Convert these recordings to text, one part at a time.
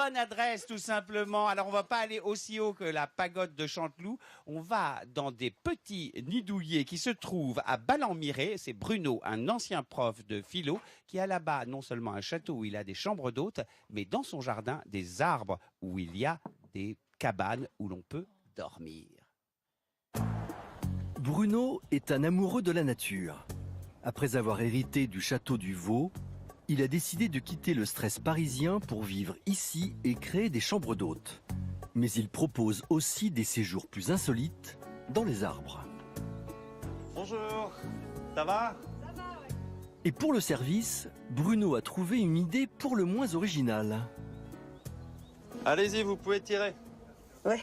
bonne adresse tout simplement. Alors on va pas aller aussi haut que la pagode de Chanteloup. On va dans des petits nids douillet qui se trouvent à Ballon-Miré. C'est Bruno, un ancien prof de philo, qui a là-bas non seulement un château où il a des chambres d'hôtes, mais dans son jardin des arbres où il y a des cabanes où l'on peut dormir. Bruno est un amoureux de la nature. Après avoir hérité du château du Vau, il a décidé de quitter le stress parisien pour vivre ici et créer des chambres d'hôtes. Mais il propose aussi des séjours plus insolites dans les arbres. Bonjour, ça va? Et pour le service, Bruno a trouvé une idée pour le moins originale. Allez-y, vous pouvez tirer. Ouais.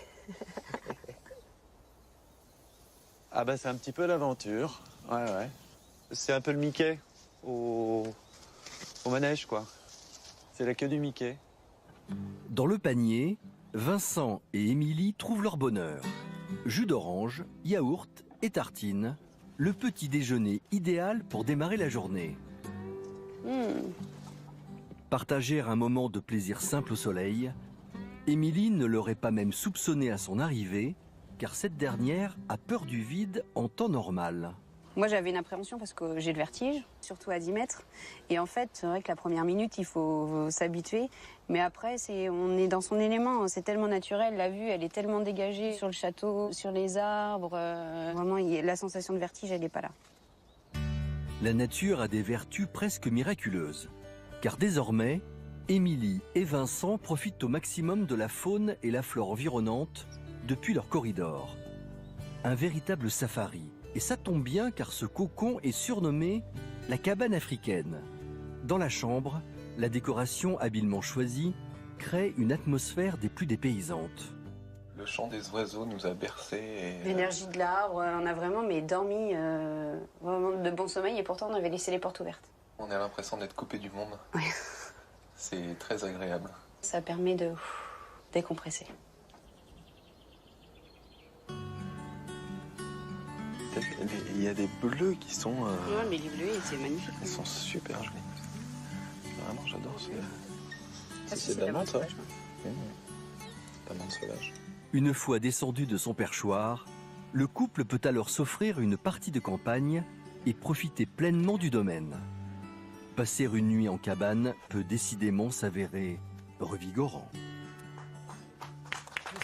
Ah bah c'est un petit peu l'aventure. Ouais. C'est un peu le Mickey au manège quoi. C'est la queue du Mickey. Dans le panier, Vincent et Émilie trouvent leur bonheur. Jus d'orange, yaourt et tartines, le petit déjeuner idéal pour démarrer la journée. Partager un moment de plaisir simple au soleil, Émilie ne l'aurait pas même soupçonné à son arrivée, car cette dernière a peur du vide en temps normal. Moi, j'avais une appréhension parce que j'ai le vertige, surtout à 10 mètres. Et en fait, c'est vrai que la première minute, il faut s'habituer. Mais après, on est dans son élément. C'est tellement naturel. La vue, elle est tellement dégagée sur le château, sur les arbres. Vraiment, la sensation de vertige, elle n'est pas là. La nature a des vertus presque miraculeuses. Car désormais, Émilie et Vincent profitent au maximum de la faune et la flore environnante depuis leur corridor. Un véritable safari. Et ça tombe bien car ce cocon est surnommé la cabane africaine. Dans la chambre, la décoration habilement choisie crée une atmosphère des plus dépaysantes. Le chant des oiseaux nous a bercés. L'énergie de l'arbre, on a vraiment dormi vraiment de bon sommeil et pourtant on avait laissé les portes ouvertes. On a l'impression d'être coupé du monde. Ouais. C'est très agréable. Ça permet de décompresser. Il y a des bleus qui sont... Ouais, mais les bleus, c'est magnifique. Ils sont super jolis. Vraiment, j'adore ce... C'est de la menthe, ça. La menthe sauvage. Une fois descendu de son perchoir, le couple peut alors s'offrir une partie de campagne et profiter pleinement du domaine. Passer une nuit en cabane peut décidément s'avérer revigorant.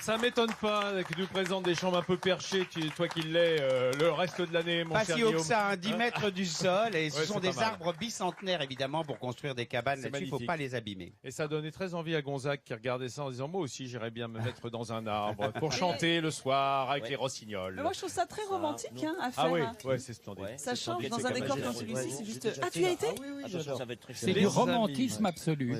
Ça m'étonne pas que tu nous présentes des chambres un peu perchées, toi qui l'es, le reste de l'année, mon Pas cher si haut Guillaume. que ça, 10 mètres du sol, et ce Ouais, sont c'est des pas mal. arbres bicentenaires évidemment pour construire des cabanes. C'est Là-dessus, il faut magnifique. pas les abîmer. Et ça donnait très envie à Gonzague qui regardait ça en disant moi aussi j'irais bien me mettre dans un arbre pour chanter le soir avec les rossignols. Mais moi, je trouve ça très romantique à faire. Ah oui, ouais, c'est splendide. Ça change dans un décor comme celui-ci, c'est juste... Ah, tu y as été? C'est du romantisme absolu.